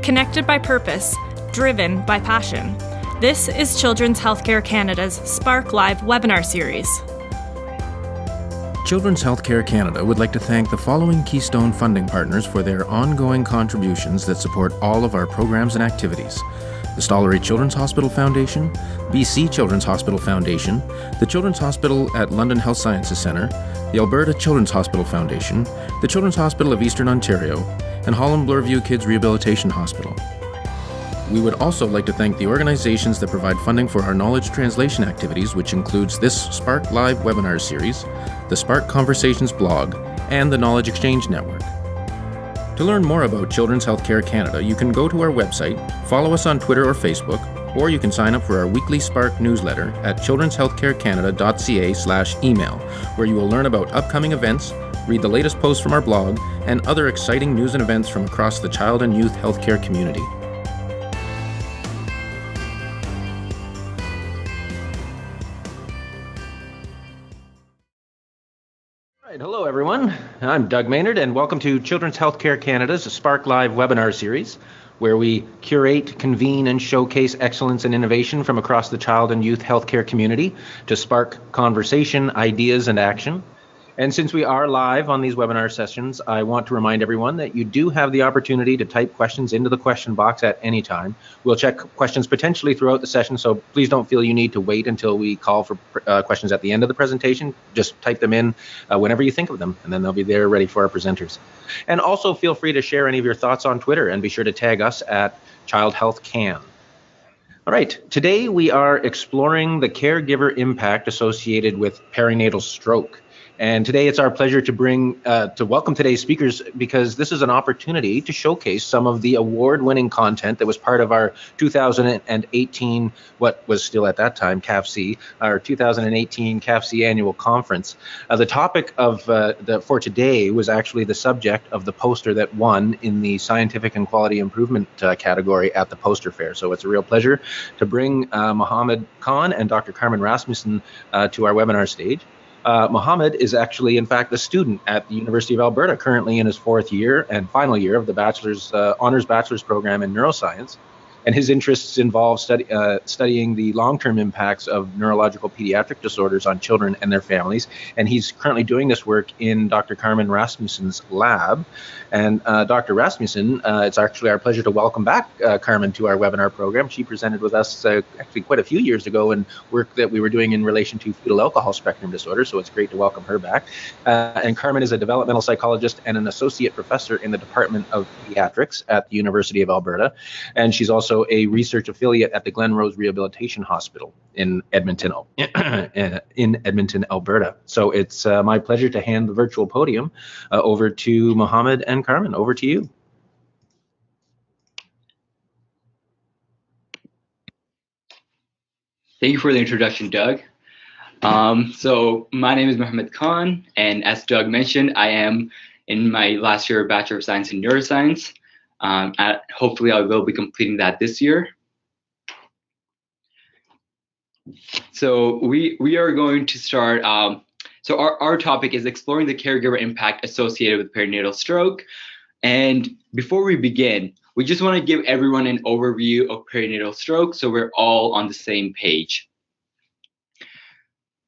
Connected by purpose, driven by passion. This is Children's Healthcare Canada's Spark Live webinar series. Children's Healthcare Canada would like to thank the following Keystone funding partners for their ongoing contributions that support all of our programs and activities: the Stollery Children's Hospital Foundation, BC Children's Hospital Foundation, the Children's Hospital at London Health Sciences Centre, the Alberta Children's Hospital Foundation, the Children's Hospital of Eastern Ontario, and Holland Bloorview Kids Rehabilitation Hospital. We would also like to thank the organizations that provide funding for our knowledge translation activities, which includes this Spark Live webinar series, the Spark Conversations blog, and the Knowledge Exchange Network. To learn more about Children's Healthcare Canada, you can go to our website, follow us on Twitter or Facebook, or you can sign up for our weekly Spark newsletter at childrenshealthcarecanada.ca/email, where you will learn about upcoming events, read the latest posts from our blog, and other exciting news and events from across the child and youth healthcare community. Hello everyone, I'm Doug Maynard and welcome to Children's Healthcare Canada's Spark Live webinar series, where we curate, convene, and showcase excellence and innovation from across the child and youth healthcare community to spark conversation, ideas, and action. And since we are live on these webinar sessions, I want to remind everyone that you do have the opportunity to type questions into the question box at any time. We'll check questions potentially throughout the session, so please don't feel you need to wait until we call for questions at the end of the presentation. Just type them in whenever you think of them, and then they'll be there ready for our presenters. And also feel free to share any of your thoughts on Twitter, and be sure to tag us at Child Health Can. All right, today we are exploring the caregiver impact associated with perinatal stroke. And today it's our pleasure to welcome today's speakers, because this is an opportunity to showcase some of the award-winning content that was part of our 2018, what was still at that time CAFC, our 2018 CAFC annual conference. The topic of for today was actually the subject of the poster that won in the Scientific and Quality Improvement category at the poster fair. So it's a real pleasure to bring Mohammed Khan and Dr. Carmen Rasmussen to our webinar stage. Mohammed is actually, in fact, a student at the University of Alberta, currently in his fourth year and final year of the Honors Bachelor's program in Neuroscience. And his interests involve studying the long-term impacts of neurological pediatric disorders on children and their families. And he's currently doing this work in Dr. Carmen Rasmussen's lab. And Dr. Rasmussen, it's actually our pleasure to welcome back Carmen to our webinar program. She presented with us actually quite a few years ago in work that we were doing in relation to fetal alcohol spectrum disorder. So it's great to welcome her back. And Carmen is a developmental psychologist and an associate professor in the Department of Paediatrics at the University of Alberta. And she's also a research affiliate at the Glen Rose Rehabilitation Hospital in Edmonton, Alberta. So it's my pleasure to hand the virtual podium over to Mohammed and Carmen. Over to you. Thank you for the introduction, Doug. So my name is Mohammed Khan, and as Doug mentioned, I am in my last year of Bachelor of Science in Neuroscience. Hopefully I will be completing that this year. So we are going to start, so our topic is exploring the caregiver impact associated with perinatal stroke. And before we begin, we just want to give everyone an overview of perinatal stroke so we're all on the same page.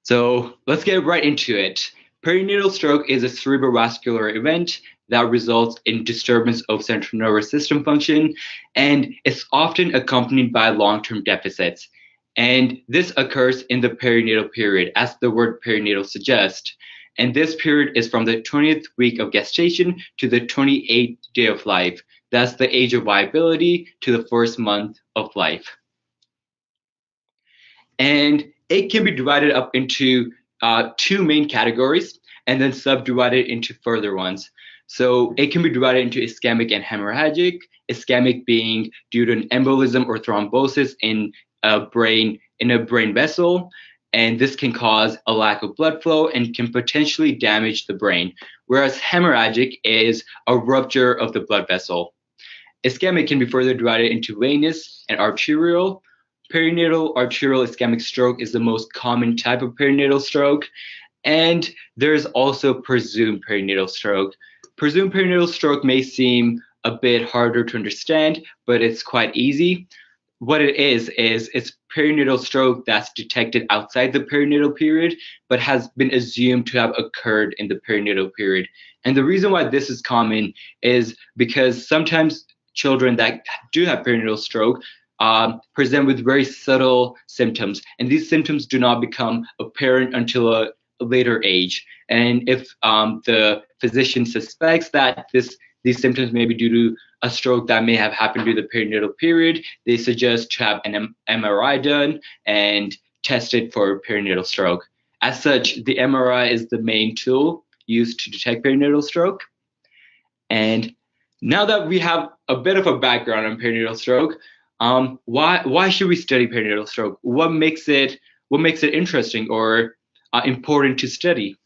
So let's get right into it. Perinatal stroke is a cerebrovascular event that results in disturbance of central nervous system function, and it's often accompanied by long-term deficits. And this occurs in the perinatal period, as the word perinatal suggests. And this period is from the 20th week of gestation to the 28th day of life. That's the age of viability to the first month of life. And it can be divided up into two main categories and then subdivided into further ones. So it can be divided into ischemic and hemorrhagic, ischemic being due to an embolism or thrombosis in a brain vessel, and this can cause a lack of blood flow and can potentially damage the brain, whereas hemorrhagic is a rupture of the blood vessel. Ischemic can be further divided into venous and arterial. Perinatal arterial ischemic stroke is the most common type of perinatal stroke, and there's also presumed perinatal stroke. Presumed perinatal stroke may seem a bit harder to understand, but it's quite easy. What it is it's perinatal stroke that's detected outside the perinatal period, but has been assumed to have occurred in the perinatal period. And the reason why this is common is because sometimes children that do have perinatal stroke present with very subtle symptoms, and these symptoms do not become apparent until a later age. And if the physician suspects that these symptoms may be due to a stroke that may have happened during the perinatal period, they suggest to have an MRI done and tested for perinatal stroke. As such, the MRI is the main tool used to detect perinatal stroke. And now that we have a bit of a background on perinatal stroke, why should we study perinatal stroke? What makes it interesting or important to study?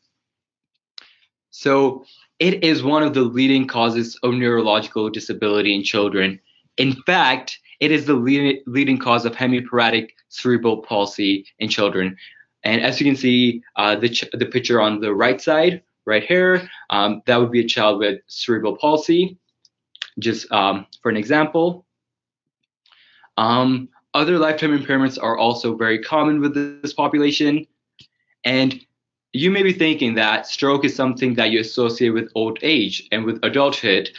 So it is one of the leading causes of neurological disability in children. In fact, it is the leading cause of hemiplegic cerebral palsy in children. And as you can see, the picture on the right side, right here, that would be a child with cerebral palsy, just for an example. Other lifetime impairments are also very common with this population. And you may be thinking that stroke is something that you associate with old age and with adulthood.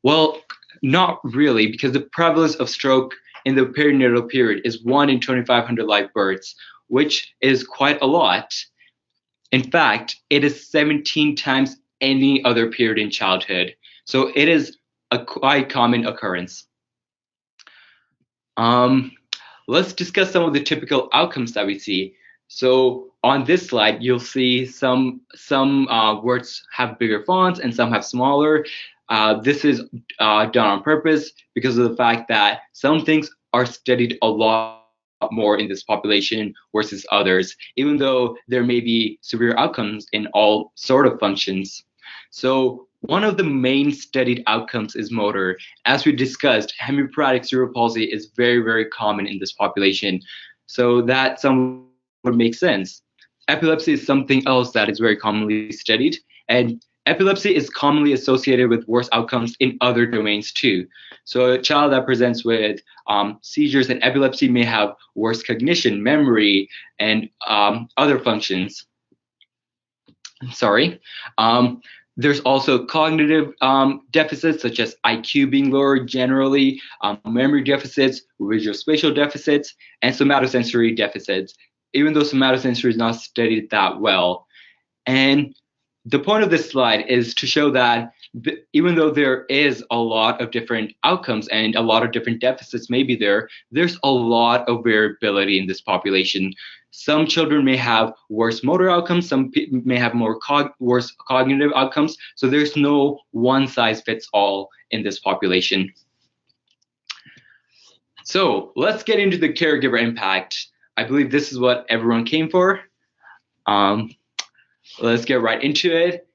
Well, not really, because the prevalence of stroke in the perinatal period is 1 in 2,500 live births, which is quite a lot. In fact, it is 17 times any other period in childhood. So it is a quite common occurrence. Let's discuss some of the typical outcomes that we see. So on this slide, you'll see some words have bigger fonts and some have smaller. This is done on purpose because of the fact that some things are studied a lot more in this population versus others, even though there may be severe outcomes in all sort of functions. So one of the main studied outcomes is motor. As we discussed, hemiplegic cerebral palsy is very, very common in this population. So that somewhat makes sense. Epilepsy is something else that is very commonly studied, and epilepsy is commonly associated with worse outcomes in other domains too. So a child that presents with seizures and epilepsy may have worse cognition, memory, and other functions. There's also cognitive deficits such as IQ being lower generally, memory deficits, visual-spatial deficits, and somatosensory deficits, even though somatosensory is not studied that well. And the point of this slide is to show that even though there is a lot of different outcomes and a lot of different deficits may be there's a lot of variability in this population. Some children may have worse motor outcomes, some may have worse cognitive outcomes, so there's no one size fits all in this population. So let's get into the caregiver impact. I believe this is what everyone came for. Let's get right into it.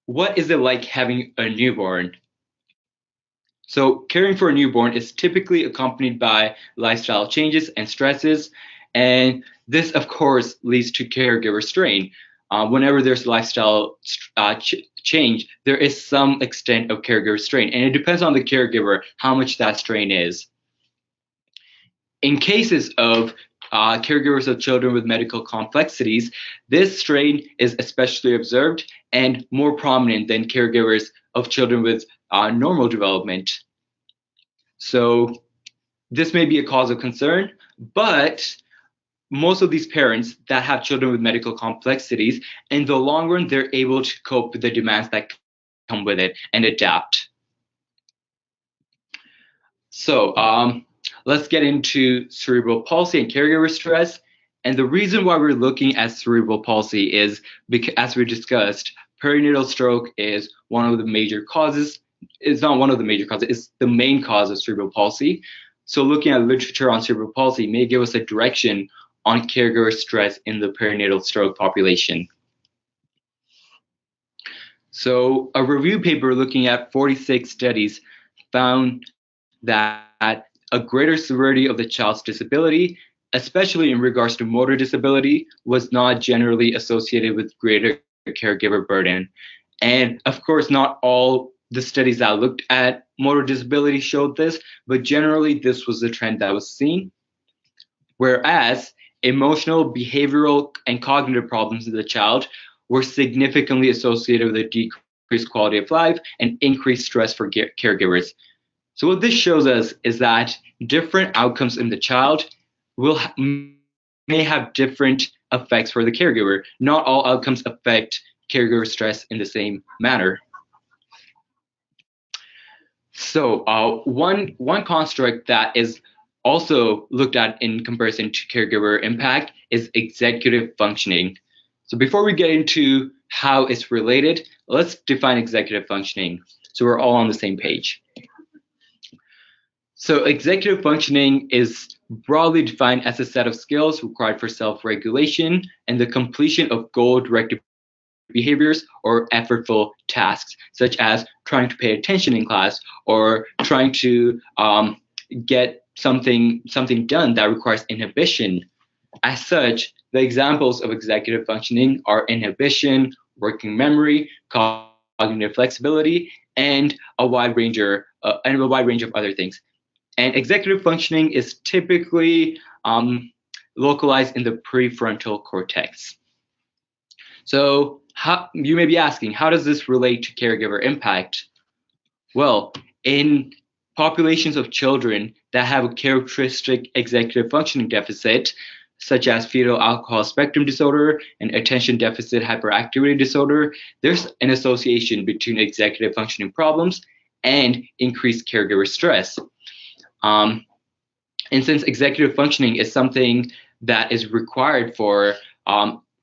What is it like having a newborn? So caring for a newborn is typically accompanied by lifestyle changes and stresses, and this, of course, leads to caregiver strain. Whenever there's lifestyle change, there is some extent of caregiver strain, and it depends on the caregiver how much that strain is. In cases of caregivers of children with medical complexities, this strain is especially observed and more prominent than caregivers of children with normal development. So this may be a cause of concern, but most of these parents that have children with medical complexities, in the long run, they're able to cope with the demands that come with it and adapt. So let's get into cerebral palsy and caregiver stress. And the reason why we're looking at cerebral palsy is because, as we discussed, perinatal stroke is one of the major causes. It's not one of the major causes, it's the main cause of cerebral palsy. So looking at literature on cerebral palsy may give us a direction on caregiver stress in the perinatal stroke population. So a review paper looking at 46 studies found that a greater severity of the child's disability, especially in regards to motor disability, was not generally associated with greater caregiver burden. And of course, not all the studies that looked at motor disability showed this, but generally this was the trend that was seen. Whereas emotional, behavioral, and cognitive problems in the child were significantly associated with a decreased quality of life and increased stress for caregivers. So what this shows us is that different outcomes in the child may have different effects for the caregiver. Not all outcomes affect caregiver stress in the same manner. So one construct that is also looked at in comparison to caregiver impact is executive functioning. So before we get into how it's related, let's define executive functioning so we're all on the same page. So executive functioning is broadly defined as a set of skills required for self-regulation and the completion of goal-directed behaviors or effortful tasks, such as trying to pay attention in class or trying to get something done that requires inhibition. As such, the examples of executive functioning are inhibition, working memory, cognitive flexibility, and a wide range of other things. And executive functioning is typically localized in the prefrontal cortex. So you may be asking, how does this relate to caregiver impact? Well, in populations of children that have a characteristic executive functioning deficit, such as fetal alcohol spectrum disorder and attention deficit hyperactivity disorder, there's an association between executive functioning problems and increased caregiver stress. And since executive functioning is something that is required for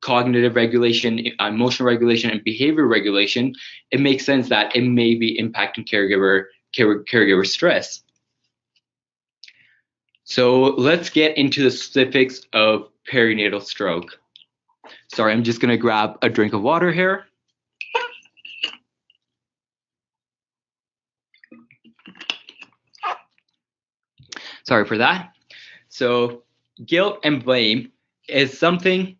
cognitive regulation, emotional regulation, and behavior regulation, it makes sense that it may be impacting caregiver stress. So let's get into the specifics of perinatal stroke. Sorry, I'm just going to grab a drink of water here. Sorry for that. So guilt and blame is something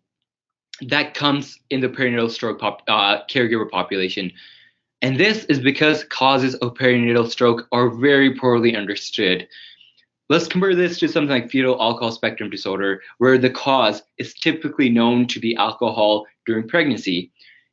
that comes in the perinatal stroke caregiver population. And this is because causes of perinatal stroke are very poorly understood. Let's compare this to something like fetal alcohol spectrum disorder, where the cause is typically known to be alcohol during pregnancy.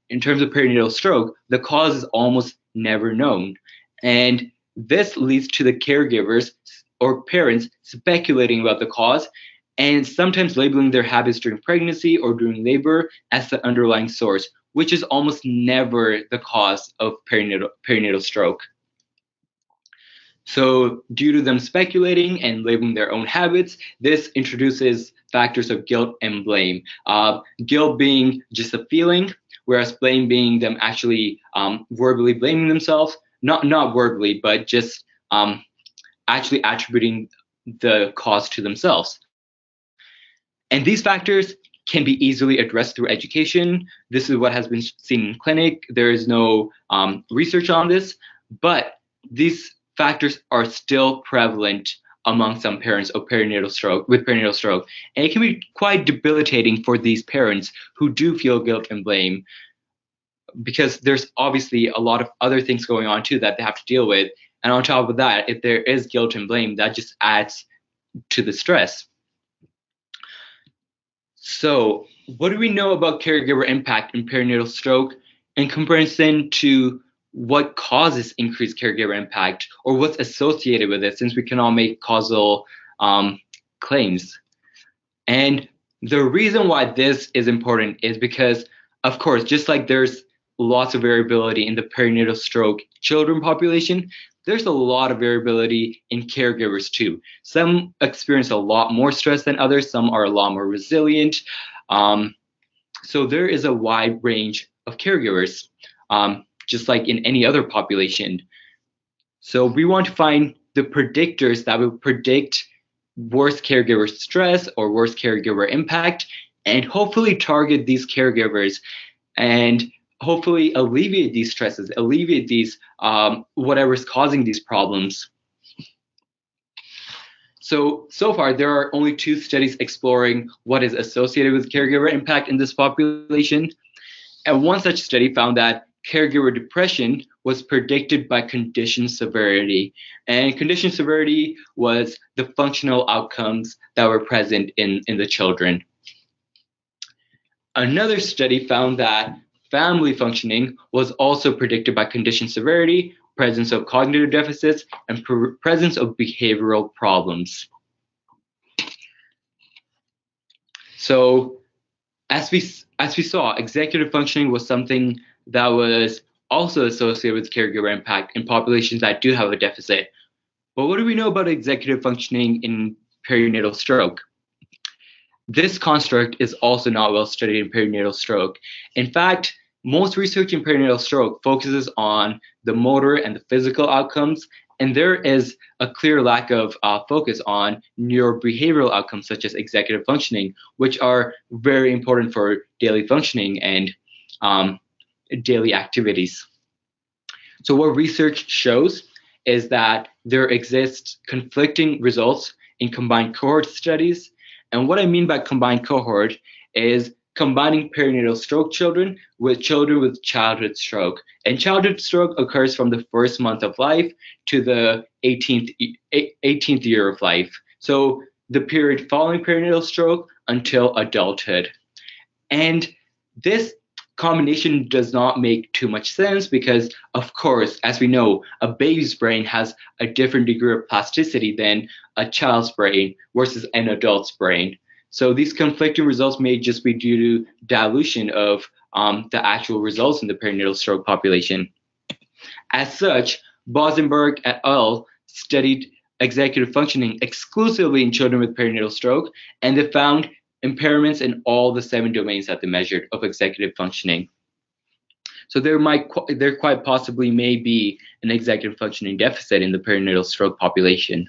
In terms of perinatal stroke, the cause is almost never known. And this leads to the caregivers or parents speculating about the cause and sometimes labeling their habits during pregnancy or during labor as the underlying source, which is almost never the cause of perinatal stroke. So due to them speculating and labeling their own habits, this introduces factors of guilt and blame. Guilt being just a feeling, whereas blame being them actually verbally blaming themselves, not verbally, but just actually attributing the cause to themselves. And these factors can be easily addressed through education. This is what has been seen in clinic. There is no research on this, but these factors are still prevalent among some parents with perinatal stroke. And it can be quite debilitating for these parents who do feel guilt and blame, because there's obviously a lot of other things going on too that they have to deal with. And on top of that, if there is guilt and blame, that just adds to the stress. So what do we know about caregiver impact in perinatal stroke in comparison to what causes increased caregiver impact or what's associated with it, since we can all make causal claims? And the reason why this is important is because, of course, just like there's lots of variability in the perinatal stroke children population, there's a lot of variability in caregivers too. Some experience a lot more stress than others. Some are a lot more resilient. So there is a wide range of caregivers, just like in any other population. So we want to find the predictors that will predict worse caregiver stress or worse caregiver impact, and hopefully target these caregivers and hopefully alleviate these stresses, alleviate these whatever's causing these problems. So far, there are only 2 studies exploring what is associated with caregiver impact in this population. And one such study found that caregiver depression was predicted by condition severity. And condition severity was the functional outcomes that were present in the children. Another study found that family functioning was also predicted by condition severity, presence of cognitive deficits, and presence of behavioral problems. So as we saw, executive functioning was something that was also associated with caregiver impact in populations that do have a deficit. But what do we know about executive functioning in perinatal stroke? This construct is also not well studied in perinatal stroke. In fact, most research in perinatal stroke focuses on the motor and the physical outcomes, and there is a clear lack of focus on neurobehavioural outcomes such as executive functioning, which are very important for daily functioning and daily activities. So what research shows is that there exists conflicting results in combined cohort studies. And what I mean by combined cohort is combining perinatal stroke children with childhood stroke. And childhood stroke occurs from the first month of life to the 18th year of life. So the period following perinatal stroke until adulthood. And this combination does not make too much sense because, of course, as we know, a baby's brain has a different degree of plasticity than a child's brain versus an adult's brain. So these conflicting results may just be due to dilution of the actual results in the perinatal stroke population. As such, Bosenberg et al. Studied executive functioning exclusively in children with perinatal stroke, and they found impairments in all the 7 domains that they measured of executive functioning. So there quite possibly may be an executive functioning deficit in the perinatal stroke population.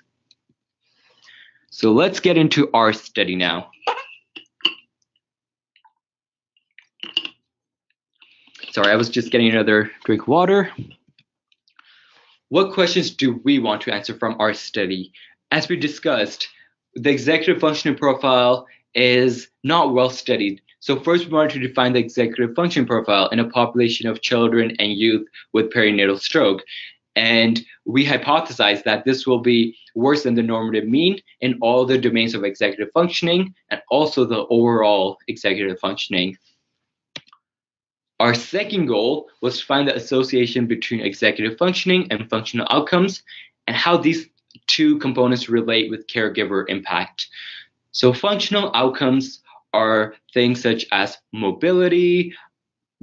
So let's get into our study now. Sorry, I was just getting another drink of water. What questions do we want to answer from our study? As we discussed, the executive functioning profile is not well studied. So first we wanted to define the executive function profile in a population of children and youth with perinatal stroke. And we hypothesized that this will be worse than the normative mean in all the domains of executive functioning and also the overall executive functioning. Our second goal was to find the association between executive functioning and functional outcomes and how these two components relate with caregiver impact. So functional outcomes are things such as mobility,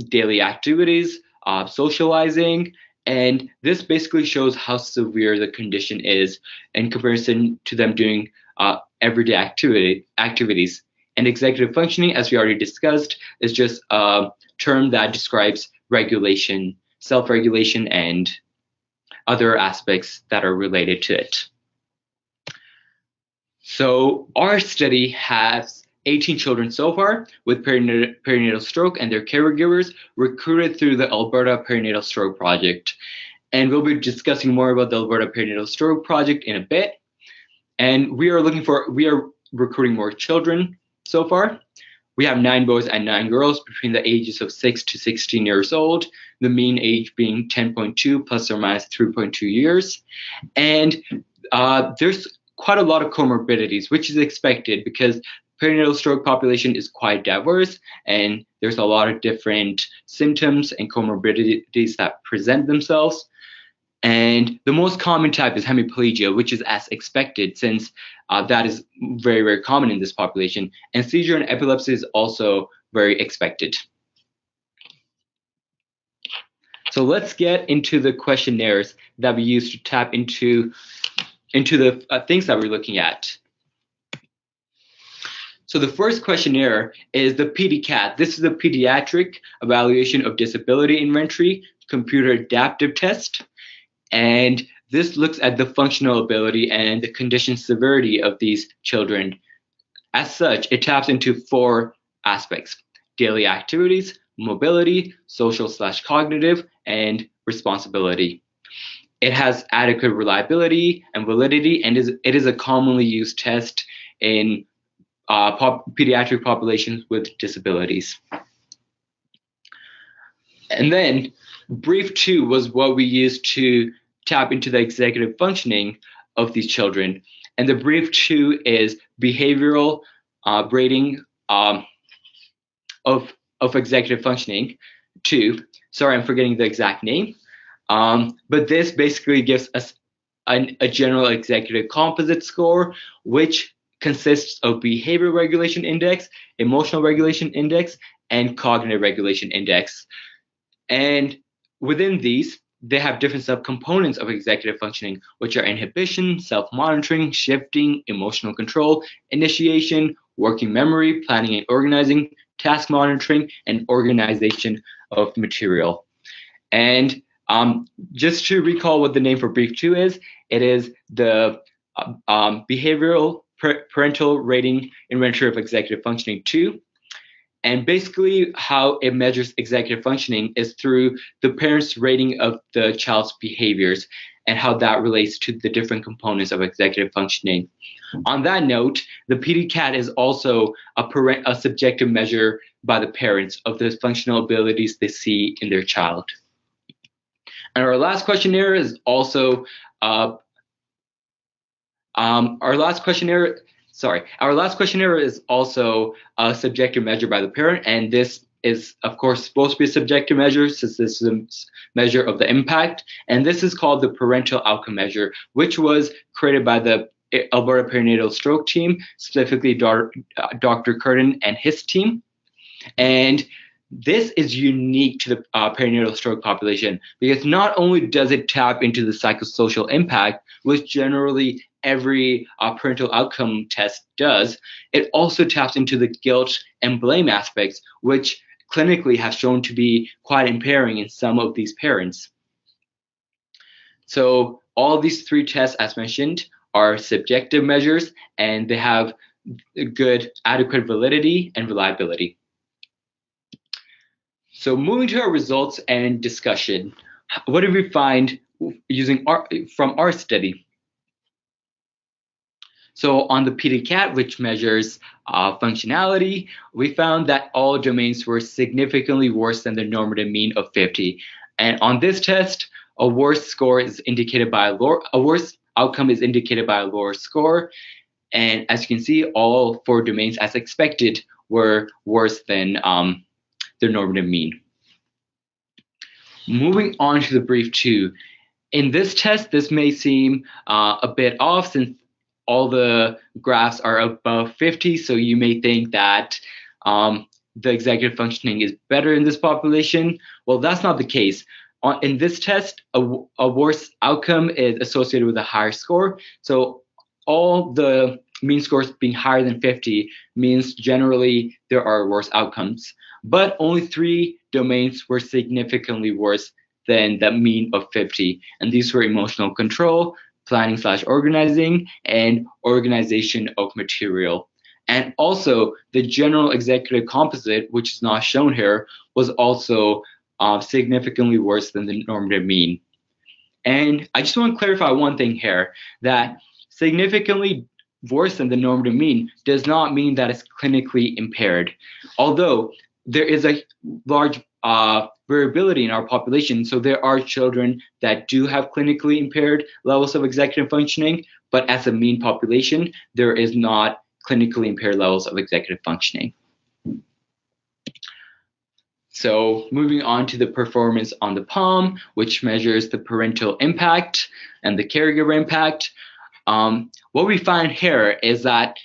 daily activities, socializing, and this basically shows how severe the condition is in comparison to them doing everyday activities. And executive functioning, as we already discussed, is just a term that describes regulation, self-regulation, and other aspects that are related to it. So our study has 18 children so far with perinatal stroke and their caregivers recruited through the Alberta Perinatal Stroke Project. And we'll be discussing more about the Alberta Perinatal Stroke Project in a bit. And we are recruiting more children so far. We have 9 boys and 9 girls between the ages of 6 to 16 years old, the mean age being 10.2 plus or minus 3.2 years. And there's quite a lot of comorbidities, which is expected because perinatal stroke population is quite diverse and there's a lot of different symptoms and comorbidities that present themselves. And the most common type is hemiplegia, which is as expected since that is very, very common in this population. And seizure and epilepsy is also very expected. So let's get into the questionnaires that we use to tap into the things that we're looking at. So the first questionnaire is the PEDI-CAT. This is a pediatric evaluation of disability inventory computer adaptive test. And this looks at the functional ability and the condition severity of these children. As such, it taps into 4 aspects: daily activities, mobility, social/cognitive, and responsibility. It has adequate reliability and validity, and it is a commonly used test in pediatric populations with disabilities. And then brief 2 was what we used to tap into the executive functioning of these children. And the brief 2 is behavioral rating of executive functioning 2. Sorry, I'm forgetting the exact name. But this basically gives us a general executive composite score, which consists of behavior regulation index, emotional regulation index, and cognitive regulation index. And within these, they have different subcomponents of executive functioning, which are inhibition, self-monitoring, shifting, emotional control, initiation, working memory, planning and organizing, task monitoring, and organization of material. And just to recall what the name for brief 2 is, it is the behavioral parental rating inventory of executive functioning 2. And basically how it measures executive functioning is through the parent's rating of the child's behaviors and how that relates to the different components of executive functioning. On that note, the PDCAT is also a subjective measure by the parents of the functional abilities they see in their child. And our last questionnaire is also a subjective measure by the parent, and this is, of course, supposed to be a subjective measure since this is a measure of the impact. And this is called the parental outcome measure, which was created by the Alberta Perinatal Stroke team, specifically Dr. Curtin and his team. And this is unique to the perinatal stroke population because not only does it tap into the psychosocial impact, which generally every parental outcome test does, it also taps into the guilt and blame aspects, which clinically have shown to be quite impairing in some of these parents. So all these 3 tests, as mentioned, are subjective measures, and they have good, adequate validity and reliability. So moving to our results and discussion, what did we find from our study? So on the PDCAT, which measures functionality, we found that all domains were significantly worse than the normative mean of 50. And on this test, a worse score is indicated by a worse outcome is indicated by a lower score. And as you can see, all 4 domains, as expected, were worse than the normative mean. Moving on to the brief 2. In this test, this may seem a bit off since all the graphs are above 50, so you may think that the executive functioning is better in this population. Well, that's not the case. In this test, a worse outcome is associated with a higher score. So all the mean scores being higher than 50 means generally there are worse outcomes. But only 3 domains were significantly worse than the mean of 50. And these were emotional control, planning/organizing, and organization of material. And also the general executive composite, which is not shown here, was also significantly worse than the normative mean. And I just want to clarify one thing here, that significantly worse than the normative mean does not mean that it's clinically impaired. Although there is a large variability in our population, so there are children that do have clinically impaired levels of executive functioning, but as a mean population, there is not clinically impaired levels of executive functioning. So moving on to the performance on the PALM, which measures the parental impact and the caregiver impact. What we find here is that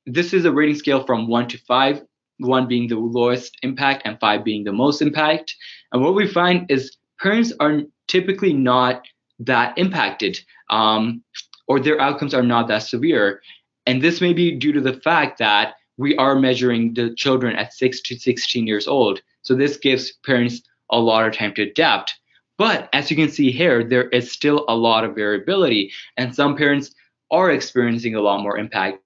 this is a rating scale from 1 to 5, 1 being the lowest impact and 5 being the most impact. And what we find is parents are typically not that impacted, or their outcomes are not that severe. And this may be due to the fact that we are measuring the children at 6 to 16 years old. So this gives parents a lot of time to adapt. But as you can see here, there is still a lot of variability, and some parents are experiencing a lot more impact.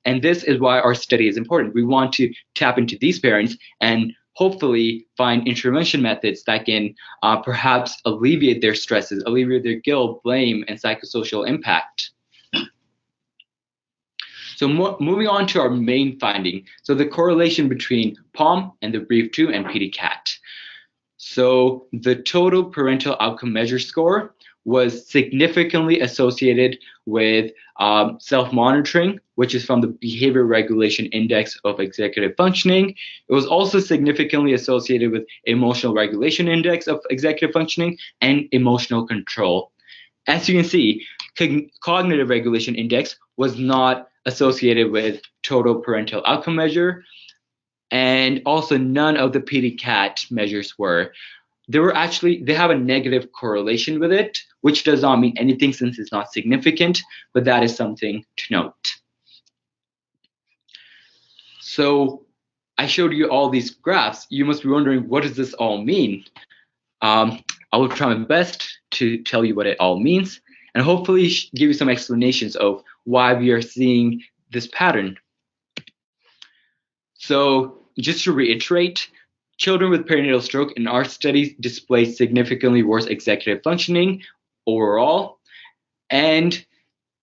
And this is why our study is important. We want to tap into these parents and hopefully find intervention methods that can perhaps alleviate their stresses, alleviate their guilt, blame, and psychosocial impact. So moving on to our main finding. So the correlation between PALM and the brief 2 and PDCAT. So the total parental outcome measure score was significantly associated with self-monitoring, which is from the Behavior Regulation Index of Executive Functioning. It was also significantly associated with Emotional Regulation Index of Executive Functioning and Emotional Control. As you can see, Cognitive Regulation Index was not associated with total parental outcome measure, and also none of the PDCAT measures were. They have a negative correlation with it, which does not mean anything since it's not significant, but that is something to note. So I showed you all these graphs. You must be wondering, what does this all mean? I will try my best to tell you what it all means, and hopefully give you some explanations of why we are seeing this pattern. So just to reiterate, children with perinatal stroke in our studies display significantly worse executive functioning overall, and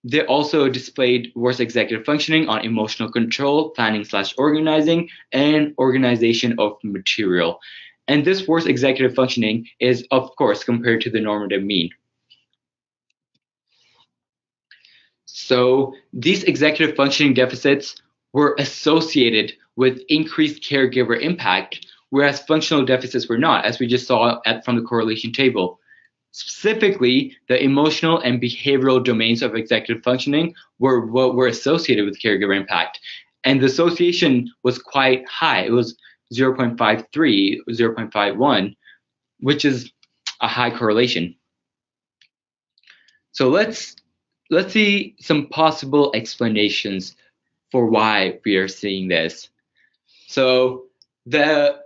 they also displayed worse executive functioning on emotional control, planning/organizing, and organization of material. And this worse executive functioning is, of course, compared to the normative mean. So these executive functioning deficits were associated with increased caregiver impact, whereas functional deficits were not, as we just saw from the correlation table. Specifically, the emotional and behavioral domains of executive functioning were what were associated with caregiver impact. And the association was quite high. It was 0.53, 0.51, which is a high correlation. So let's see some possible explanations for why we are seeing this. So the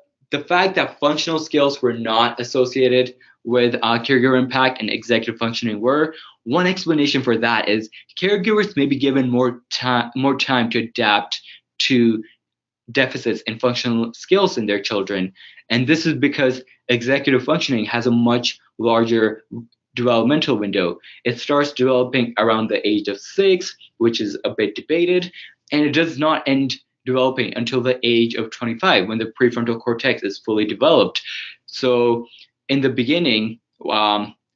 fact that functional skills were not associated with caregiver impact and executive functioning were, one explanation for that is caregivers may be given more time to adapt to deficits in functional skills in their children. And this is because executive functioning has a much larger developmental window. It starts developing around the age of 6, which is a bit debated, and it does not end developing until the age of 25, when the prefrontal cortex is fully developed. So in the beginning,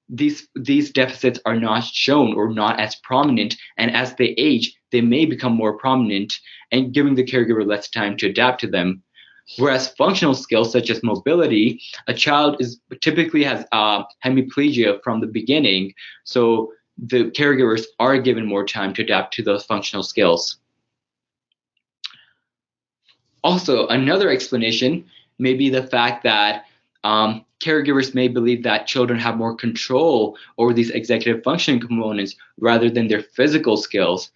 these deficits are not shown or not as prominent, and as they age, they may become more prominent and giving the caregiver less time to adapt to them. Whereas functional skills such as mobility, a child typically has hemiplegia from the beginning, so the caregivers are given more time to adapt to those functional skills. Also, another explanation may be the fact that caregivers may believe that children have more control over these executive functioning components rather than their physical skills.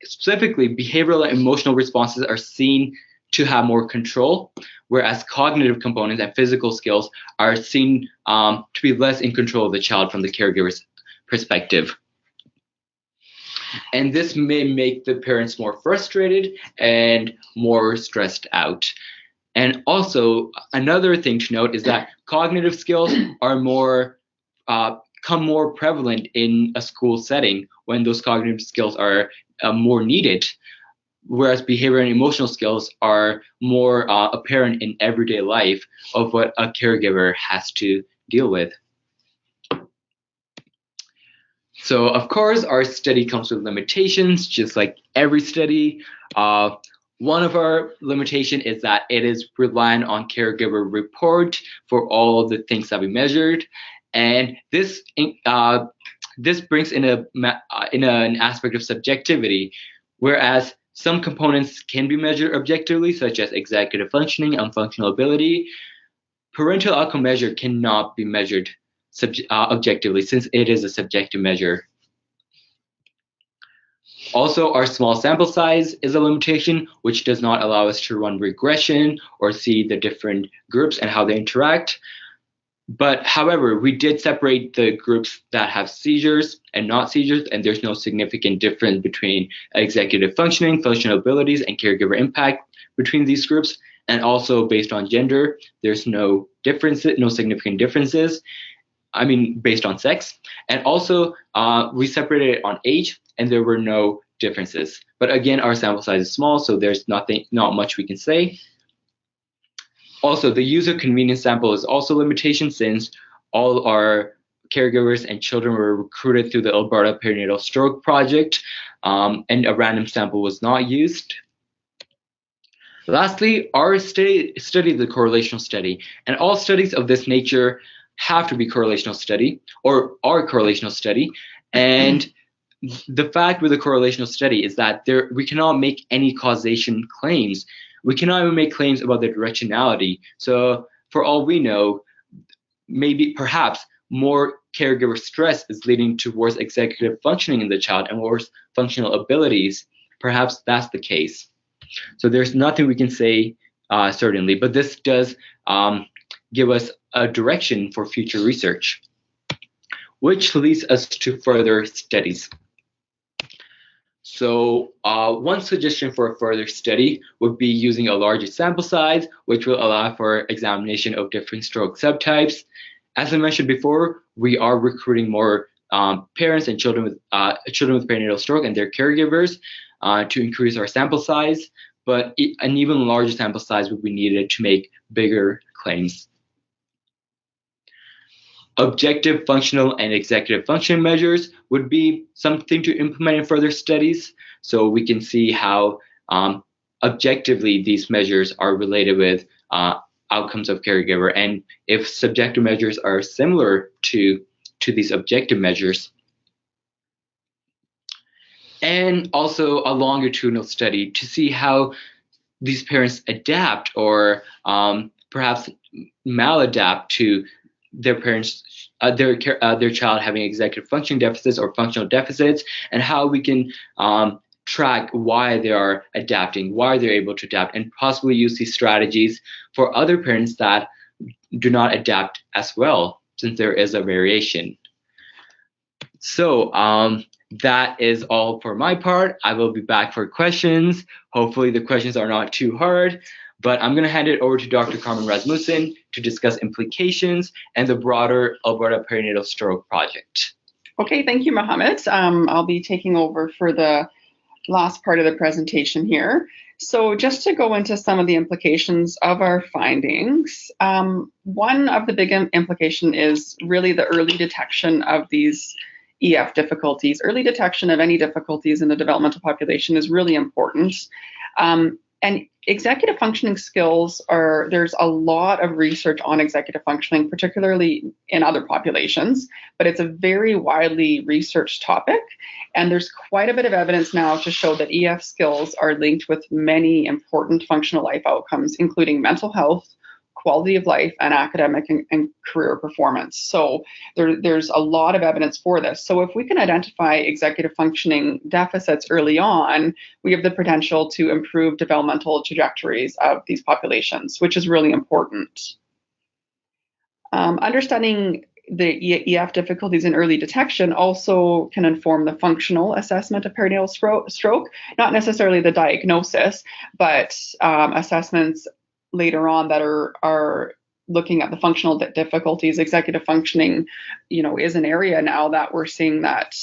Specifically, behavioral and emotional responses are seen to have more control, whereas cognitive components and physical skills are seen to be less in control of the child from the caregiver's perspective. And this may make the parents more frustrated and more stressed out. And also, another thing to note is that cognitive skills are become more prevalent in a school setting when those cognitive skills are more needed, whereas behavior and emotional skills are more apparent in everyday life of what a caregiver has to deal with. So, of course, our study comes with limitations, just like every study. One of our limitations is that it is reliant on caregiver report for all of the things that we measured, and this brings in an aspect of subjectivity, whereas some components can be measured objectively, such as executive functioning and functional ability. Parental outcome measure cannot be measured objectively, since it is a subjective measure. Also, our small sample size is a limitation, which does not allow us to run regression or see the different groups and how they interact. But however, we did separate the groups that have seizures and not seizures, and there's no significant difference between executive functioning, functional abilities, and caregiver impact between these groups. And also based on gender, there's no significant differences. Based on sex. And also, we separated it on age, and there were no differences. But again, our sample size is small, so there's not much we can say. Also, the user convenience sample is also a limitation since all our caregivers and children were recruited through the Alberta Perinatal Stroke Project, and a random sample was not used. Lastly, our study is the correlational study, and all studies of this nature have to be correlational study or are correlational study. And the fact with a correlational study is that we cannot make any causation claims. We cannot even make claims about the directionality. So for all we know, perhaps more caregiver stress is leading towards executive functioning in the child and worse functional abilities. Perhaps that's the case. So there's nothing we can say certainly, but this does give us a direction for future research, which leads us to further studies. So one suggestion for a further study would be using a larger sample size, which will allow for examination of different stroke subtypes. As I mentioned before, we are recruiting more parents and children with perinatal stroke and their caregivers to increase our sample size, but an even larger sample size would be needed to make bigger claims. Objective functional and executive function measures would be something to implement in further studies, so we can see how objectively these measures are related with outcomes of caregiver, and if subjective measures are similar to these objective measures. And also a longitudinal study to see how these parents adapt or perhaps maladapt to their parents, their child having executive functioning deficits or functional deficits, and how we can track why they are adapting, why they're able to adapt, and possibly use these strategies for other parents that do not adapt as well, since there is a variation. So that is all for my part. I will be back for questions. Hopefully the questions are not too hard, but I'm going to hand it over to Dr. Carmen Rasmussen to discuss implications and the broader Alberta Perinatal Stroke Project. Okay, thank you, Mohammed. I'll be taking over for the last part of the presentation here. So just to go into some of the implications of our findings, one of the big implication is really the early detection of these EF difficulties. Early detection of any difficulties in the developmental population is really important. And executive functioning skills there's a lot of research on executive functioning, particularly in other populations, but it's a very widely researched topic. And there's quite a bit of evidence now to show that EF skills are linked with many important functional life outcomes, including mental health, quality of life, and academic and career performance. So there's a lot of evidence for this. So if we can identify executive functioning deficits early on, we have the potential to improve developmental trajectories of these populations, which is really important. Understanding the EF difficulties in early detection also can inform the functional assessment of perinatal stroke, not necessarily the diagnosis, but assessments later on that are looking at the functional difficulties. Executive functioning, is an area now that we're seeing that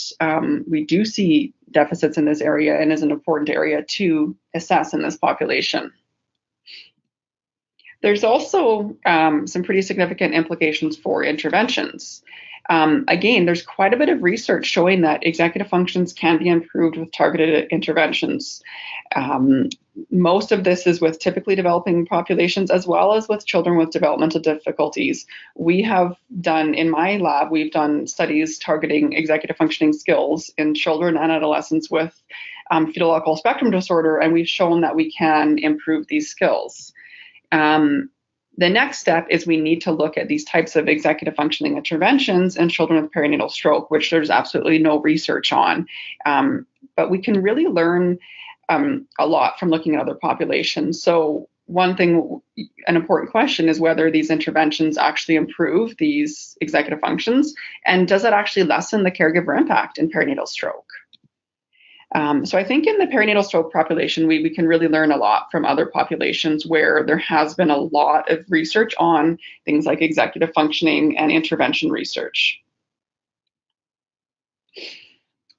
we do see deficits in this area and is an important area to assess in this population. There's also some pretty significant implications for interventions. Again, there's quite a bit of research showing that executive functions can be improved with targeted interventions. Most of this is with typically developing populations as well as with children with developmental difficulties. We have done, in my lab, we've done studies targeting executive functioning skills in children and adolescents with fetal alcohol spectrum disorder, and we've shown that we can improve these skills. The next step is we need to look at these types of executive functioning interventions in children with perinatal stroke, which there's absolutely no research on. But we can really learn a lot from looking at other populations. So one thing, an important question is whether these interventions actually improve these executive functions, and does it actually lessen the caregiver impact in perinatal stroke? So I think in the perinatal stroke population, we can really learn a lot from other populations where there has been a lot of research on things like executive functioning and intervention research.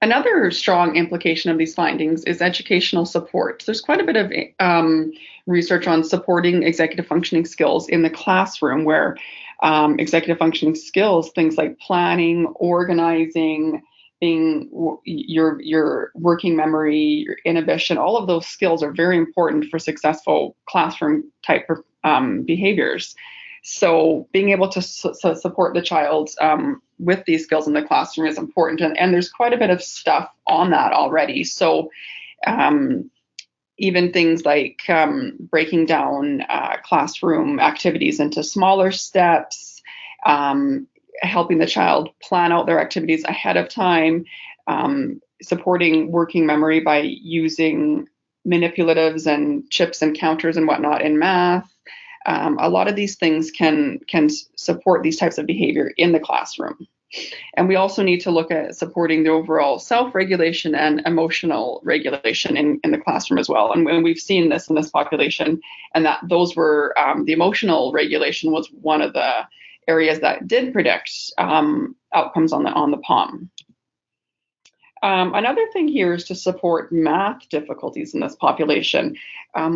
Another strong implication of these findings is educational support. There's quite a bit of research on supporting executive functioning skills in the classroom, where executive functioning skills, things like planning, organizing, your working memory, your inhibition, all of those skills are very important for successful classroom type behaviors. So being able to support the child with these skills in the classroom is important. And there's quite a bit of stuff on that already. So even things like breaking down classroom activities into smaller steps, helping the child plan out their activities ahead of time, supporting working memory by using manipulatives and chips and counters and whatnot in math. A lot of these things can support these types of behavior in the classroom. And we also need to look at supporting the overall self-regulation and emotional regulation in the classroom as well. And we've seen this in this population, and that those were the emotional regulation was one of the areas that did predict outcomes on the POM. Another thing here is to support math difficulties in this population.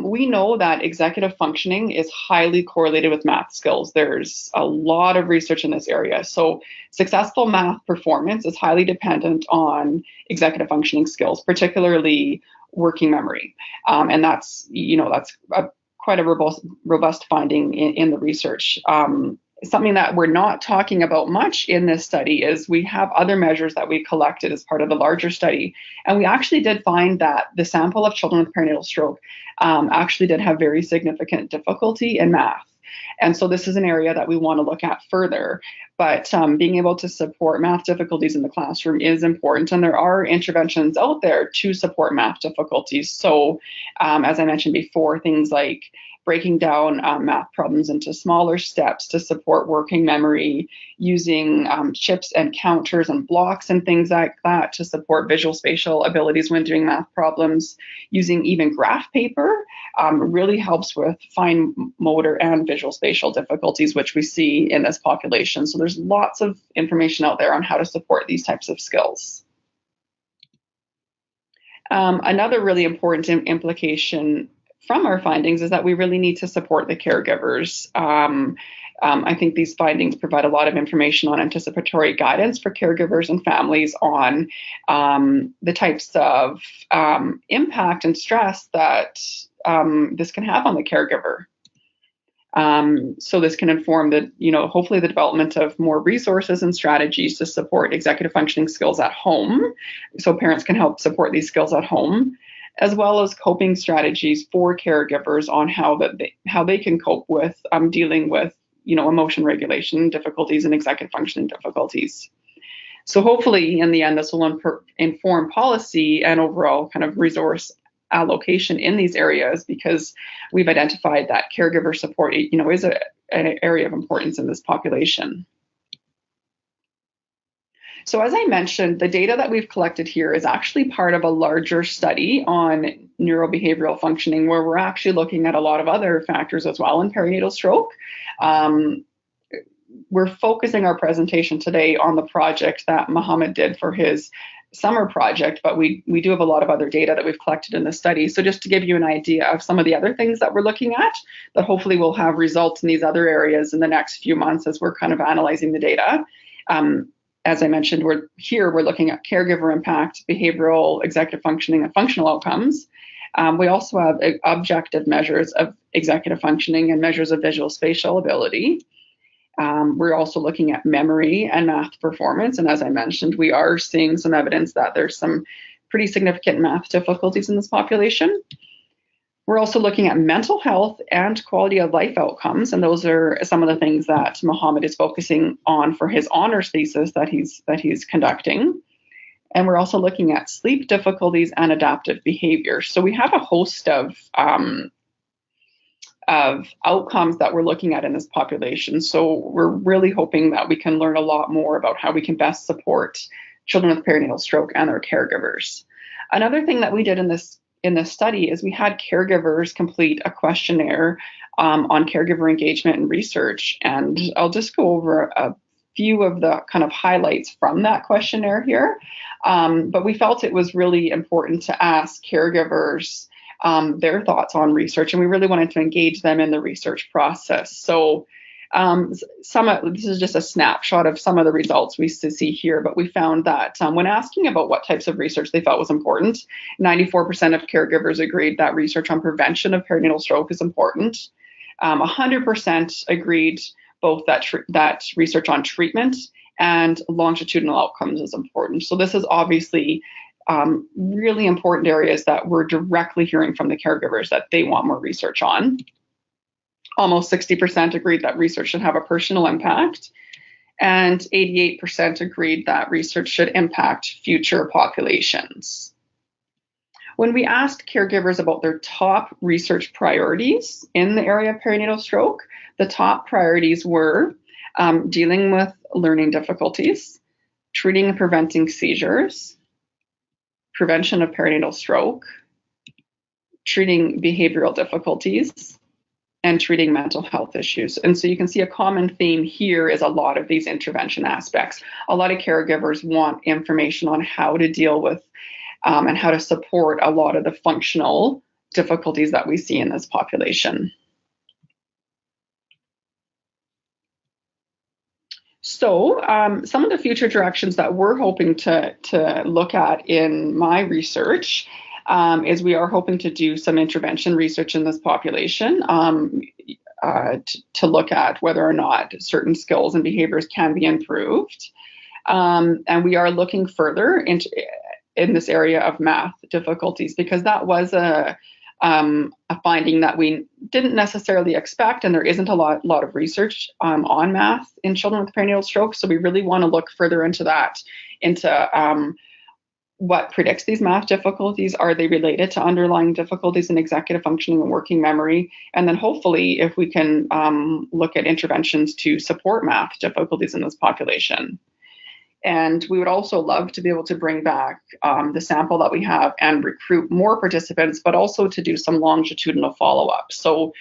We know that executive functioning is highly correlated with math skills. There's a lot of research in this area. So successful math performance is highly dependent on executive functioning skills, particularly working memory. And that's quite a robust finding in the research. Something that we're not talking about much in this study is we have other measures that we collected as part of the larger study. And we actually did find that the sample of children with perinatal stroke actually did have very significant difficulty in math. And so this is an area that we want to look at further. But being able to support math difficulties in the classroom is important. And there are interventions out there to support math difficulties. So as I mentioned before, things like breaking down math problems into smaller steps to support working memory, using chips and counters and blocks and things like that to support visual spatial abilities when doing math problems, using even graph paper really helps with fine motor and visual spatial difficulties, which we see in this population. So there's lots of information out there on how to support these types of skills. Another really important implication from our findings is that we really need to support the caregivers. I think these findings provide a lot of information on anticipatory guidance for caregivers and families on the types of impact and stress that this can have on the caregiver. So this can inform hopefully the development of more resources and strategies to support executive functioning skills at home. So parents can help support these skills at home, as well as coping strategies for caregivers on how they can cope with dealing with emotion regulation difficulties and executive functioning difficulties. So hopefully in the end this will inform policy and overall kind of resource allocation in these areas, because we've identified that caregiver support is an area of importance in this population. So as I mentioned, the data that we've collected here is actually part of a larger study on neurobehavioral functioning, where we're actually looking at a lot of other factors as well in perinatal stroke. We're focusing our presentation today on the project that Mohammed did for his summer project, but we do have a lot of other data that we've collected in the study. So just to give you an idea of some of the other things that we're looking at, that hopefully will have results in these other areas in the next few months as we're kind of analyzing the data. As I mentioned, we're looking at caregiver impact, behavioral, executive functioning, and functional outcomes. We also have objective measures of executive functioning and measures of visual spatial ability. We're also looking at memory and math performance. And as I mentioned, we are seeing some evidence that there's some pretty significant math difficulties in this population. We're also looking at mental health and quality of life outcomes, and those are some of the things that Mohammed is focusing on for his honors thesis that he's conducting. And we're also looking at sleep difficulties and adaptive behavior. So we have a host of outcomes that we're looking at in this population. So we're really hoping that we can learn a lot more about how we can best support children with perinatal stroke and their caregivers. Another thing that we did in this study is we had caregivers complete a questionnaire on caregiver engagement and research. And I'll just go over a few of the kind of highlights from that questionnaire here. But we felt it was really important to ask caregivers their thoughts on research, and we really wanted to engage them in the research process. So this is just a snapshot of some of the results we see here, but we found that when asking about what types of research they felt was important, 94% of caregivers agreed that research on prevention of perinatal stroke is important. 100% agreed both that research on treatment and longitudinal outcomes is important. So this is obviously really important areas that we're directly hearing from the caregivers that they want more research on. Almost 60% agreed that research should have a personal impact, and 88% agreed that research should impact future populations. When we asked caregivers about their top research priorities in the area of perinatal stroke, the top priorities were dealing with learning difficulties, treating and preventing seizures, prevention of perinatal stroke, treating behavioral difficulties, and treating mental health issues. And so you can see a common theme here is a lot of these intervention aspects. A lot of caregivers want information on how to deal with and how to support a lot of the functional difficulties that we see in this population. So some of the future directions that we're hoping to look at in my research is we are hoping to do some intervention research in this population to look at whether or not certain skills and behaviors can be improved. And we are looking further in this area of math difficulties, because that was a finding that we didn't necessarily expect, and there isn't a lot of research on math in children with perinatal stroke. So we really want to look further into that, into what predicts these math difficulties. Are they related to underlying difficulties in executive functioning and working memory? And then hopefully if we can look at interventions to support math difficulties in this population. And we would also love to be able to bring back the sample that we have and recruit more participants, but also to do some longitudinal follow-up. So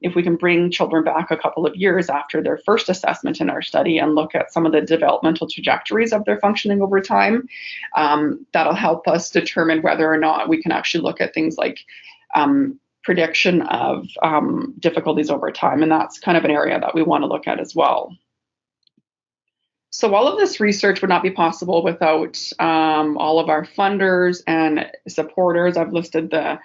if we can bring children back a couple of years after their first assessment in our study and look at some of the developmental trajectories of their functioning over time, that'll help us determine whether or not we can actually look at things like prediction of difficulties over time. And that's kind of an area that we want to look at as well. So all of this research would not be possible without all of our funders and supporters. I've listed the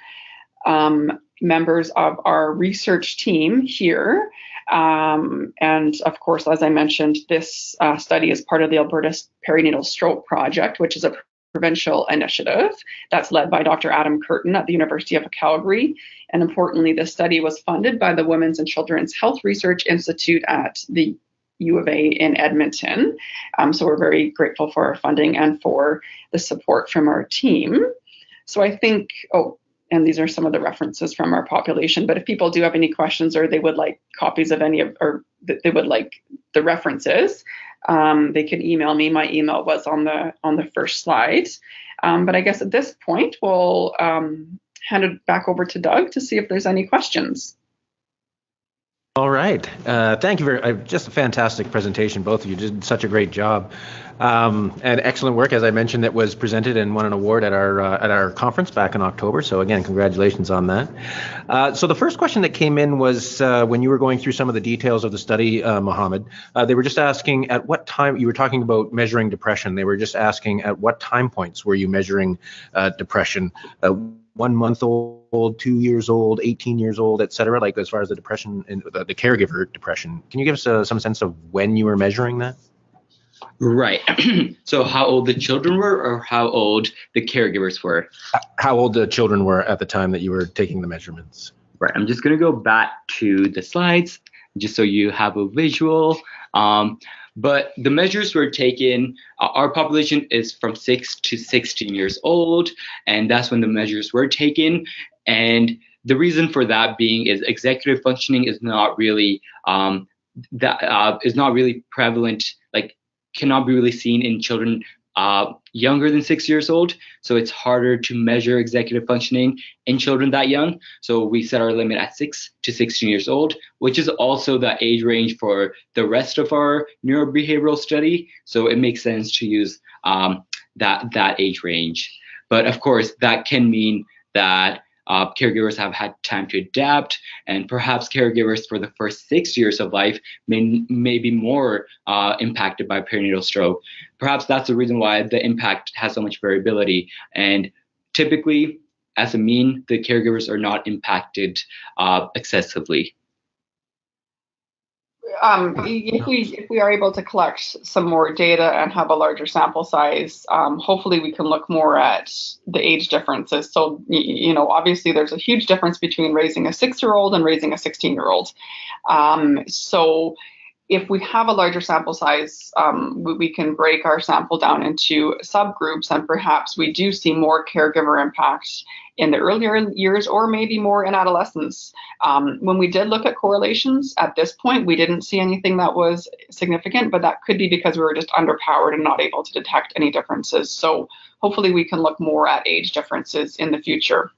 members of our research team here. And of course, as I mentioned, this study is part of the Alberta Perinatal Stroke Project, which is a provincial initiative that's led by Dr. Adam Curtin at the University of Calgary. And importantly, this study was funded by the Women's and Children's Health Research Institute at the U of A in Edmonton. So we're very grateful for our funding and for the support from our team. So I think, and these are some of the references from our population, but if people do have any questions or they would like copies of any of, or they would like the references, they can email me. My email was on the first slide. But I guess at this point, we'll hand it back over to Doug to see if there's any questions. All right. Thank you very much. Just a fantastic presentation. Both of you did such a great job. And excellent work. As I mentioned, that was presented and won an award at our conference back in October. So again, congratulations on that. So the first question that came in was when you were going through some of the details of the study, Mohammed, they were just asking at what time, you were talking about measuring depression. They were just asking at what time points were you measuring depression? 1 month old, 2 years old, 18 years old, et cetera, like as far as the depression and the caregiver depression. Can you give us some sense of when you were measuring that? Right. So how old the children were or how old the caregivers were? How old the children were at the time that you were taking the measurements. Right. I'm just going to go back to the slides just so you have a visual. But the measures were taken, our population is from 6 to 16 years old, and that's when the measures were taken. And the reason for that being is executive functioning is not really is not really prevalent, like cannot be really seen in children younger than 6 years old. So it's harder to measure executive functioning in children that young. So we set our limit at 6 to 16 years old, which is also the age range for the rest of our neurobehavioral study. So it makes sense to use that age range. But of course, that can mean that caregivers have had time to adapt, and perhaps caregivers for the first 6 years of life may be more impacted by perinatal stroke. Perhaps that's the reason why the impact has so much variability. And typically, as a mean, the caregivers are not impacted excessively. If we are able to collect some more data and have a larger sample size, hopefully we can look more at the age differences. So, obviously there's a huge difference between raising a 6-year-old and raising a 16-year-old. So if we have a larger sample size, we can break our sample down into subgroups, and perhaps we do see more caregiver impact in the earlier years, or maybe more in adolescence. When we did look at correlations at this point, we didn't see anything that was significant, but that could be because we were just underpowered and not able to detect any differences. So hopefully we can look more at age differences in the future.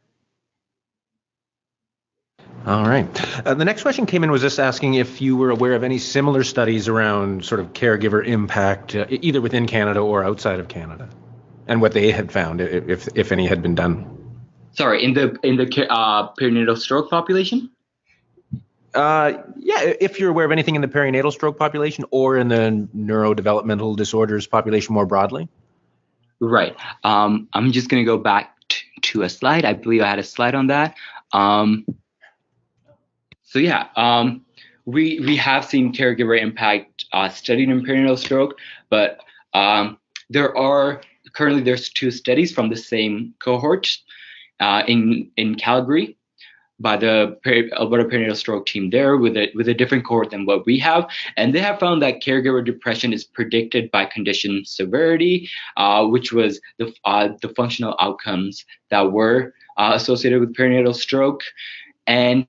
All right. The next question came in was just asking if you were aware of any similar studies around sort of caregiver impact, either within Canada or outside of Canada, and what they had found, if any had been done. Sorry, in the perinatal stroke population? Yeah, if you're aware of anything in the perinatal stroke population or in the neurodevelopmental disorders population more broadly. Right. I'm just going to go back to a slide. I believe I had a slide on that. So yeah, we have seen caregiver impact studied in perinatal stroke, but there's 2 studies from the same cohort in Calgary by the Alberta Perinatal Stroke team there with a different cohort than what we have. And they have found that caregiver depression is predicted by condition severity, which was the functional outcomes that were associated with perinatal stroke. And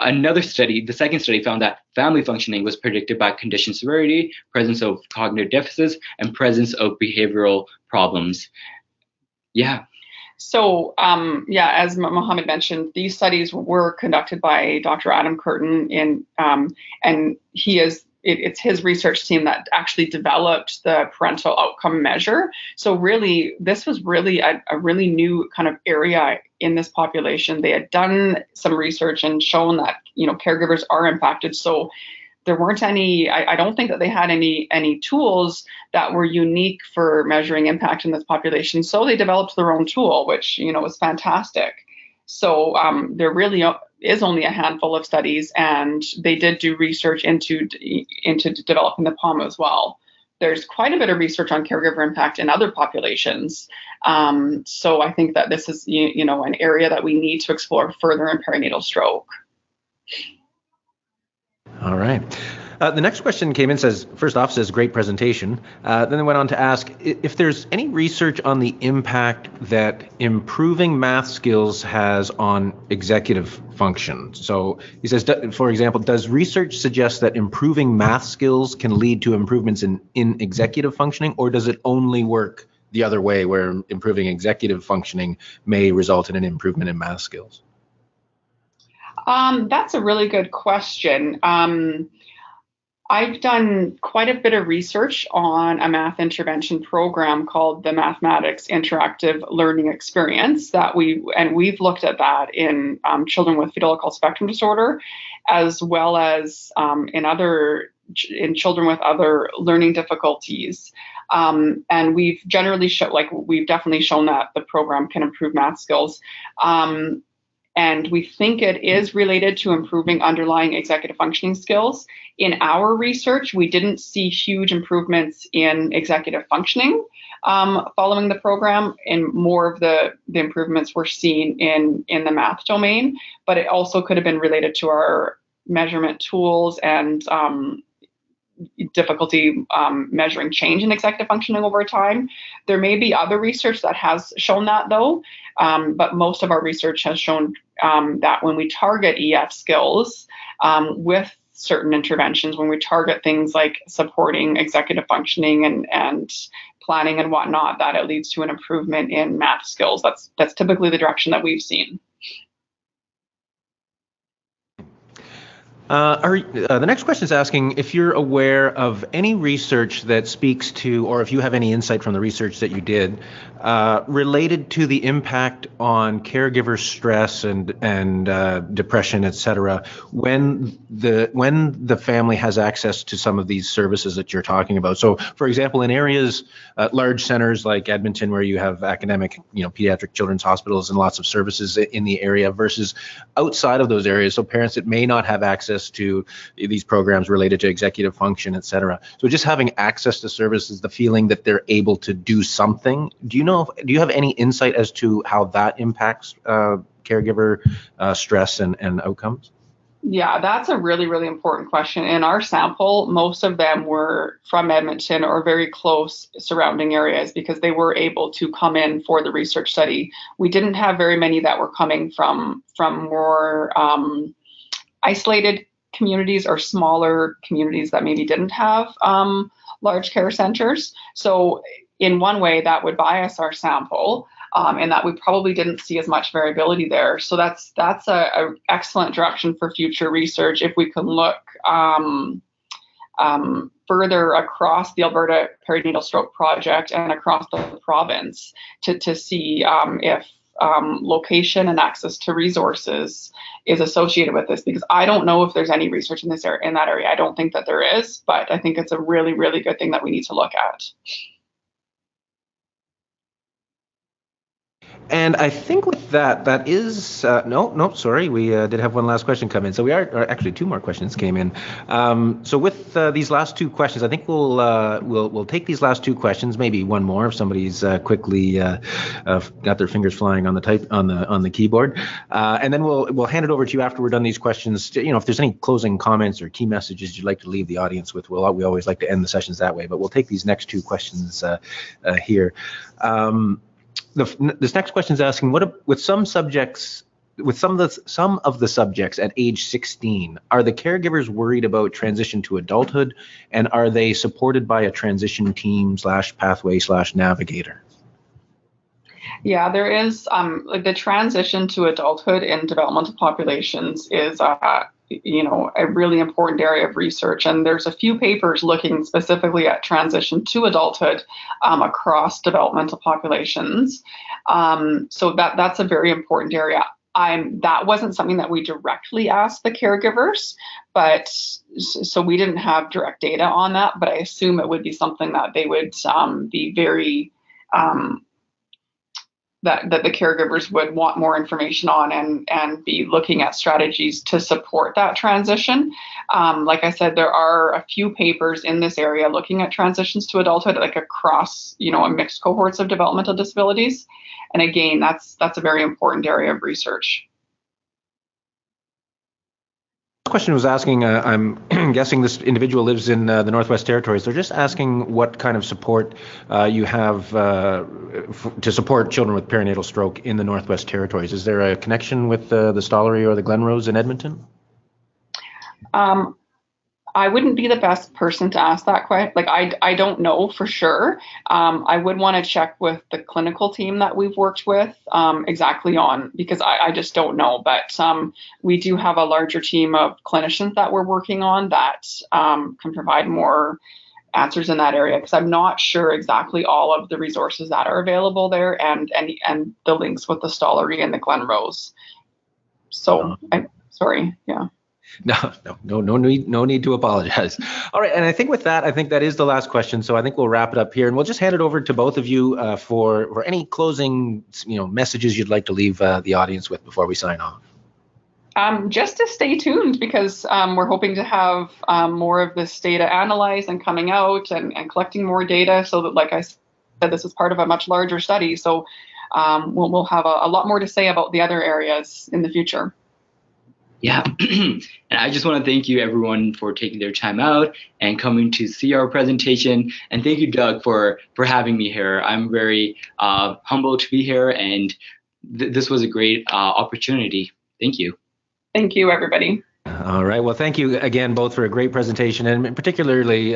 another study, the second study, found that family functioning was predicted by condition severity, presence of cognitive deficits, and presence of behavioral problems. Yeah. So, as Mohammed mentioned, these studies were conducted by Dr. Adam Curtin, and it's his research team that actually developed the parental outcome measure. So really, this was really a really new kind of area in this population. They had done some research and shown that, caregivers are impacted. So there weren't any, I don't think that they had any tools that were unique for measuring impact in this population. So they developed their own tool, which, was fantastic. So there really is only a handful of studies, and they did do research into developing the POM as well. There's quite a bit of research on caregiver impact in other populations. So I think that this is, an area that we need to explore further in perinatal stroke. All right. The next question came in, says great presentation. Then they went on to ask if there's any research on the impact that improving math skills has on executive function. So he says, for example, does research suggest that improving math skills can lead to improvements in executive functioning, or does it only work the other way, where improving executive functioning may result in an improvement in math skills? That's a really good question. I've done quite a bit of research on a math intervention program called the Mathematics Interactive Learning Experience we've looked at that in children with fetal alcohol spectrum disorder, as well as in children with other learning difficulties. And we've definitely shown that the program can improve math skills. And we think it is related to improving underlying executive functioning skills. In our research, we didn't see huge improvements in executive functioning following the program, and more of the improvements were seen in the math domain. But it also could have been related to our measurement tools and difficulty measuring change in executive functioning over time. There may be other research that has shown that, though, but most of our research has shown that when we target EF skills with certain interventions, when we target things like supporting executive functioning and planning and whatnot, that it leads to an improvement in math skills. That's typically the direction that we've seen. The next question is asking if you're aware of any research that speaks to, or if you have any insight from the research that you did, related to the impact on caregiver stress and depression, et cetera, when the family has access to some of these services that you're talking about. So, for example, in areas, large centers like Edmonton, where you have academic, pediatric children's hospitals and lots of services in the area, versus outside of those areas, so parents that may not have access to these programs related to executive function, et cetera. So just having access to services, the feeling that they're able to do something. Do you have any insight as to how that impacts caregiver stress and outcomes? Yeah, that's a really, really important question. In our sample, most of them were from Edmonton or very close surrounding areas because they were able to come in for the research study. We didn't have very many that were coming from more isolated communities or smaller communities that maybe didn't have large care centers. So in one way, that would bias our sample, and that we probably didn't see as much variability there. So that's a excellent direction for future research if we can look further across the Alberta Perinatal Stroke Project and across the province to see if location and access to resources is associated with this, because I don't know if there's any research in that area. I don't think that there is, but I think it's a really, really good thing that we need to look at. And I think with that is sorry, we did have one last question come in. So or actually two more questions came in. So with these last two questions, I think we'll take these last two questions, maybe one more if somebody's quickly got their fingers flying on the keyboard, and then we'll hand it over to you after we're done these questions. If there's any closing comments or key messages you'd like to leave the audience with, we always like to end the sessions that way. But we'll take these next two questions here. This next question is asking, with some of the subjects at age 16, are the caregivers worried about transition to adulthood, and are they supported by a transition team /pathway/navigator? Yeah, there is the transition to adulthood in developmental populations is a really important area of research, and there's a few papers looking specifically at transition to adulthood across developmental populations. So that's a very important area. That wasn't something that we directly asked the caregivers, but so we didn't have direct data on that. But I assume it would be something that they would be very that the caregivers would want more information on and be looking at strategies to support that transition. Like I said, there are a few papers in this area looking at transitions to adulthood, like across, a mixed cohorts of developmental disabilities. And again, that's a very important area of research. Question was asking, I'm guessing this individual lives in the Northwest Territories. They're just asking what kind of support you have to support children with perinatal stroke in the Northwest Territories. Is there a connection with the Stollery or the Glenrose in Edmonton? I wouldn't be the best person to ask that question. I don't know for sure. I would want to check with the clinical team that we've worked with exactly on, because I just don't know. But we do have a larger team of clinicians that we're working on that can provide more answers in that area, because I'm not sure exactly all of the resources that are available there and the links with the Stollery and the Glenrose. So I'm sorry. Yeah. No need to apologize. All right, and I think with that, that is the last question. So I think we'll wrap it up here, and we'll just hand it over to both of you for any closing, messages you'd like to leave the audience with before we sign off. Just to stay tuned, because we're hoping to have more of this data analyzed and coming out and collecting more data, so that, like I said, this is part of a much larger study. So we'll have a lot more to say about the other areas in the future. Yeah, and I just want to thank you everyone for taking their time out and coming to see our presentation. And thank you, Doug, for having me here. I'm very humbled to be here, and this was a great opportunity. Thank you. Thank you, everybody. All right. Well, thank you again both for a great presentation, and particularly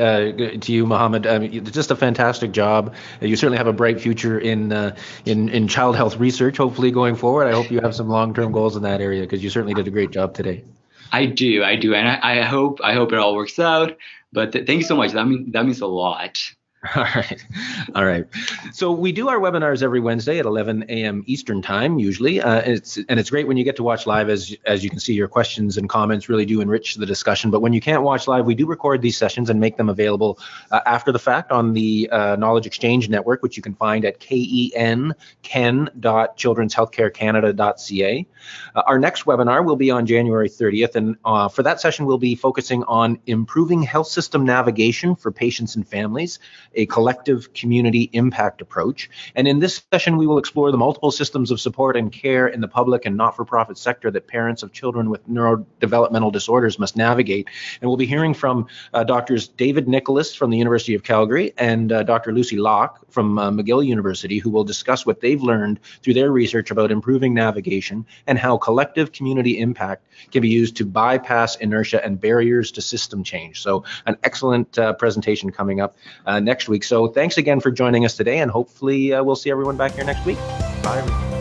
to you, Mohammed. Just a fantastic job. You certainly have a bright future in child health research. Hopefully, going forward, I hope you have some long-term goals in that area, because you certainly did a great job today. I do, and I hope it all works out. But thank you so much. That means a lot. All right. So we do our webinars every Wednesday at 11 a.m. Eastern time, usually. It's great when you get to watch live, as you can see, your questions and comments really do enrich the discussion. But when you can't watch live, we do record these sessions and make them available after the fact on the Knowledge Exchange Network, which you can find at ken.childrenshealthcarecanada.ca. Our next webinar will be on January 30th, and for that session, we'll be focusing on improving health system navigation for patients and families, a collective community impact approach. And in this session, we will explore the multiple systems of support and care in the public and not-for-profit sector that parents of children with neurodevelopmental disorders must navigate. And we'll be hearing from Drs. David Nicholas from the University of Calgary and Dr. Lucy Locke from McGill University, who will discuss what they've learned through their research about improving navigation and how collective community impact can be used to bypass inertia and barriers to system change. So an excellent presentation coming up next week. So thanks again for joining us today, and hopefully we'll see everyone back here next week. Bye, everyone.